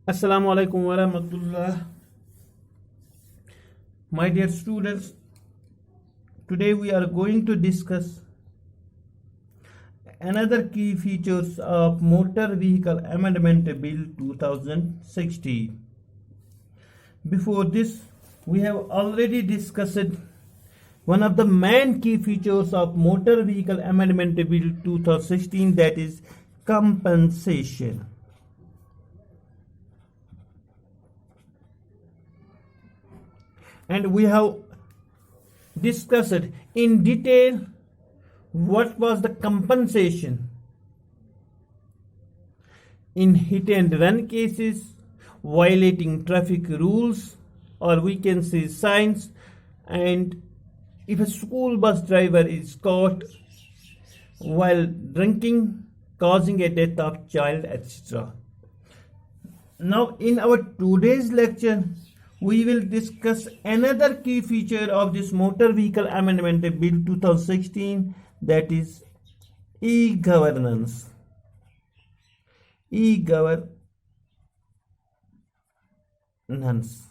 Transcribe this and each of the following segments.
Assalamu alaikum wa rahmatullah. My dear students, today we are going to discuss another key features of Motor Vehicle Amendment Bill 2016. Before this, we have already discussed one of the main key features of Motor Vehicle Amendment Bill 2016, that is compensation. And we have discussed in detail what was the compensation in hit and run cases, violating traffic rules, or we can say signs, and if a school bus driver is caught while drinking, causing a death of child, etc. Now in our today's lecture, we will discuss another key feature of this Motor Vehicle Amendment Bill 2016, that is e-governance. E-governance.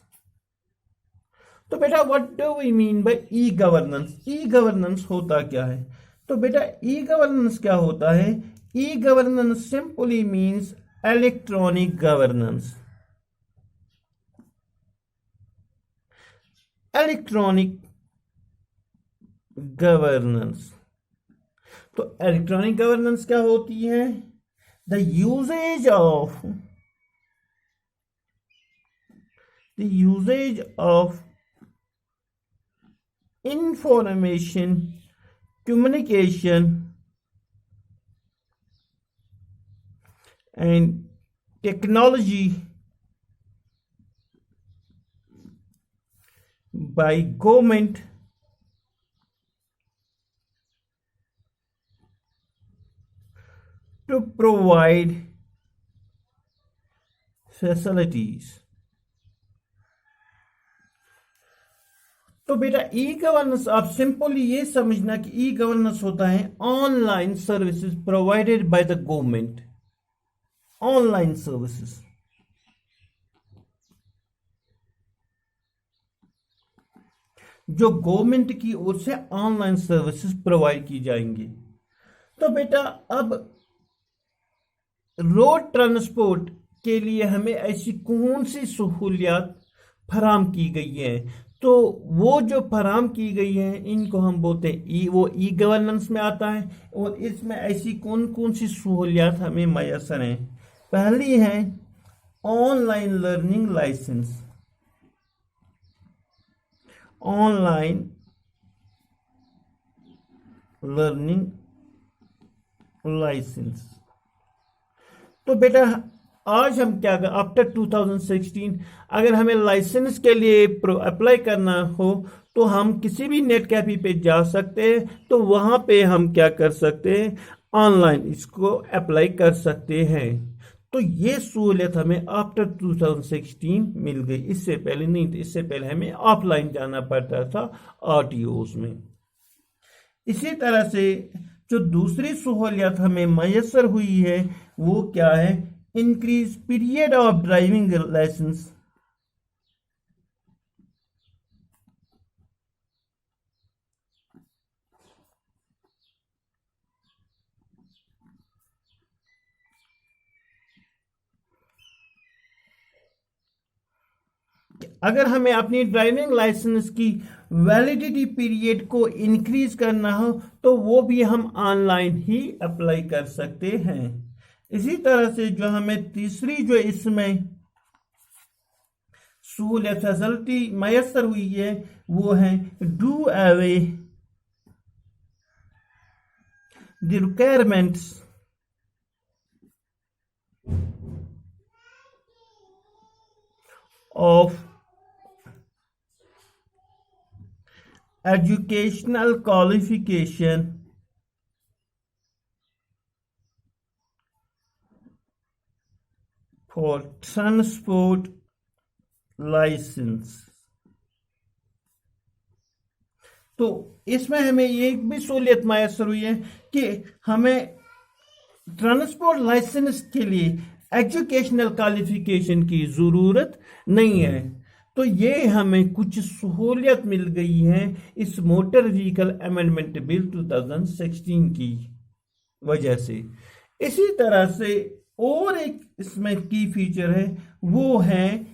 तो बेटा what do we mean by e governance? E governance होता क्या है? तो बेटा e governance क्या होता है? E governance simply means electronic governance. Electronic governance. तो इलेक्ट्रॉनिक गवर्नेंस क्या होती है? The usages of information, communication, and technology by government to provide facilities. तो बेटा ई गवर्नेंस आप सिंपली ये समझना कि ई गवर्नेंस होता है online services provided by the government. Online services. जो गवर्नमेंट की ओर से ऑनलाइन सर्विसेज प्रोवाइड की जाएंगी. तो बेटा अब रोड ट्रांसपोर्ट के लिए हमें ऐसी कौन सी सहूलियत फराम की गई है? तो वो जो फराम की गई है इनको हम बोलते हैं वो ई गवर्नेंस में आता है. और इसमें ऐसी कौन कौन सी सहूलियत हमें मैसर हैं? पहली है online learning licence. Online learning licence. तो बेटा आज हम क्या कर आफ्टर 2016 अगर हमें लाइसेंस के लिए अप्लाई करना हो तो हम किसी भी नेट कैफे पे जा सकते हैं. तो वहां पे हम क्या कर सकते हैं? ऑनलाइन इसको अप्लाई कर सकते हैं. तो ये सहूलियत हमें आफ्टर 2016 मिल गई. इससे पहले नहीं थी. इससे पहले हमें ऑफलाइन जाना पड़ता था आरटीओज में. इसी तरह से जो दूसरी सहूलियत हमें मैसर हुई है वो क्या है? Increase period of driving licence. अगर हमें अपनी ड्राइविंग लाइसेंस की वैलिडिटी पीरियड को इंक्रीज करना हो तो वो भी हम ऑनलाइन ही अप्लाई कर सकते हैं. इसी तरह से जो हमें तीसरी जो इसमें सहूलियत फैसिलिटी मैसर हुई है वो है do away the requirements of educational qualification for transport license. तो इसमें हमें ये भी सहूलियत मैसर हुई है कि हमें ट्रांसपोर्ट लाइसेंस के लिए एजुकेशनल क्वालिफिकेशन की ज़रूरत नहीं है। तो ये हमें कुछ सहूलियत मिल गई है इस मोटर व्हीकल अमेंडमेंट बिल 2016 की वजह से। इसी तरह से और एक इसमें की फीचर है, वो है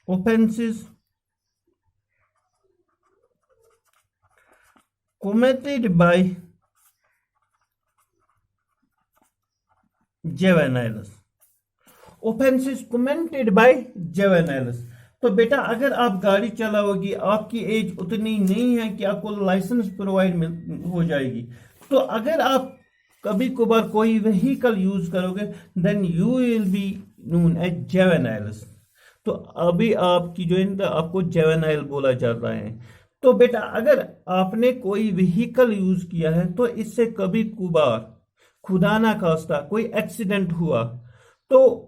offenses committed by juveniles। offenses committed by juveniles। तो बेटा अगर आप गाड़ी चलाओगी, आपकी एज उतनी नहीं है कि आपको लाइसेंस प्रोवाइड हो जाएगी, तो अगर आप कभी कभार कोई व्हीकल यूज करोगे, then you will be known as juveniles. तो अभी आपकी जो है आपको जेवेनाइल बोला जाता है। तो बेटा अगर आपने कोई व्हीकल यूज किया है, तो इससे कभी कभार खुदा ना खास्ता कोई एक्सीडेंट हुआ, तो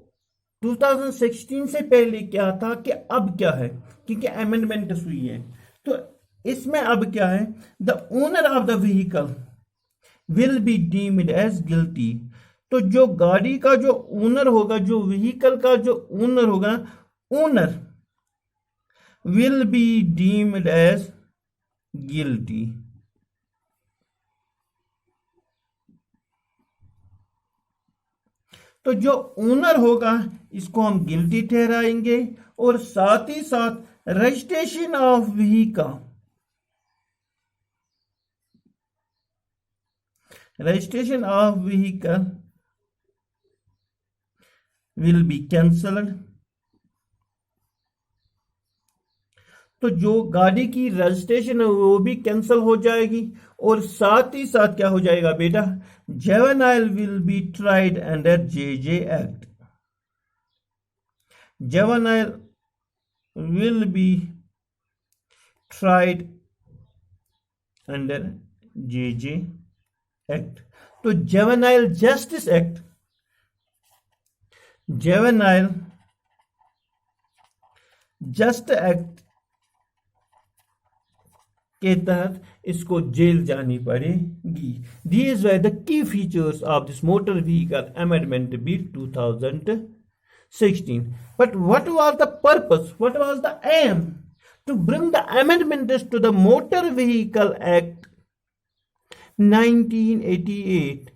2016 से पहले क्या था कि अब क्या है, क्योंकि अमेंडमेंट हुई है, तो इसमें अब क्या है, the owner of the vehicle will be deemed as guilty. तो जो गाड़ी का जो ओनर होगा, जो व्हीकल का जो ओनर होगा, owner will be deemed as guilty. तो जो ओनर होगा इसको हम गिल्टी ठहराएंगे, और साथ ही साथ registration of vehicle, registration of vehicle will be cancelled. तो जो गाड़ी की रजिस्ट्रेशन है वो भी कैंसिल हो जाएगी, और साथ ही साथ क्या हो जाएगा बेटा, juvenile will be tried under JJ act. Juvenile will be tried under JJ act. तो juvenile justice act, juvenile just act के तहत इसको जेल जानी पड़ेगी। These were the key features of this Motor Vehicle Amendment Bill 2016. But what was the purpose? What was the aim? To bring the amendments to the Motor Vehicle Act 1988।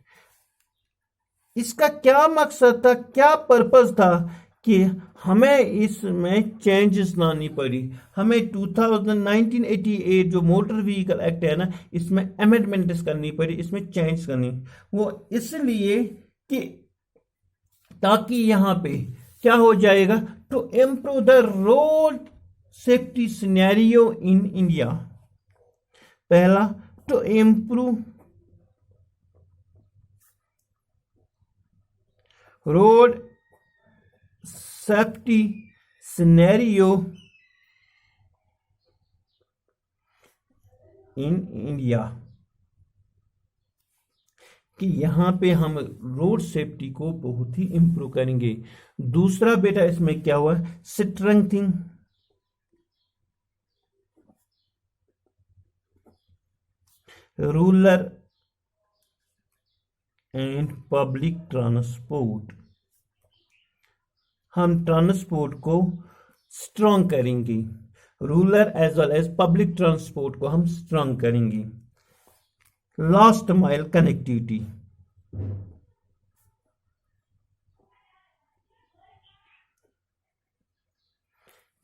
इसका क्या मकसद था, क्या पर्पस था कि हमें इसमें चेंजेस लानी पड़ी। हमें 1988 जो मोटर व्हीकल एक्ट है ना, इसमें अमेंडमेंट्स करनी पड़ी, इसमें चेंज करनी, वो इसलिए कि ताकि यहां पे क्या हो जाएगा, to improve the road safety scenario in India. पहला, to improve road safety scenario in India, कि यहां पे हम रोड सेफ्टी को बहुत ही इंप्रूव करेंगे। दूसरा बेटा इसमें क्या हुआ, strengthing rural and public transport. हम ट्रांसपोर्ट को स्ट्रॉन्ग करेंगे, rural as well as public transport को हम स्ट्रॉन्ग करेंगे। लास्ट माइल कनेक्टिविटी,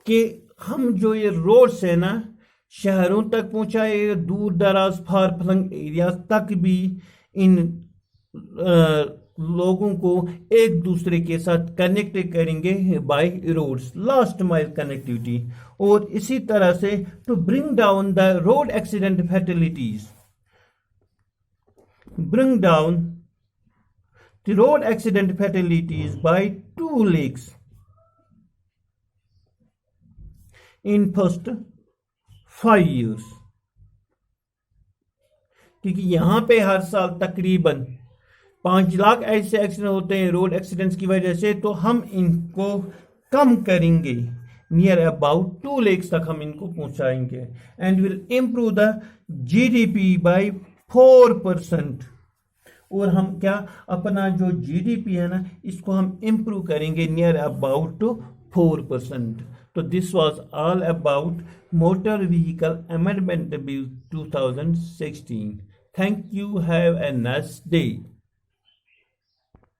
कि हम जो ये रोड्स है ना, शहरों तक पहुंचाए, दूर दराज फार फ्लंग एरिया तक भी इन लोगों को एक दूसरे के साथ कनेक्ट करेंगे by roads, last mile connectivity. और इसी तरह से to bring down the road accident fatalities, bring down the road accident fatalities by 2 lakhs in first 5 years। क्योंकि यहां पे हर साल तकरीबन 5 लाख ऐसे एक्सीडेंट होते हैं रोड एक्सीडेंट्स की वजह से, तो हम इनको कम करेंगे। नियर अबाउट 2 lakhs तक हम इनको पहुंचाएंगे and will improve the GDP bye 4%। और हम क्या अपना जो जीडीपी है ना इसको हम इम्प्रूव करेंगे नियर अबाउट 4%। तो this was all about motor vehicle amendment bill 2016। Thank you, have a nice day.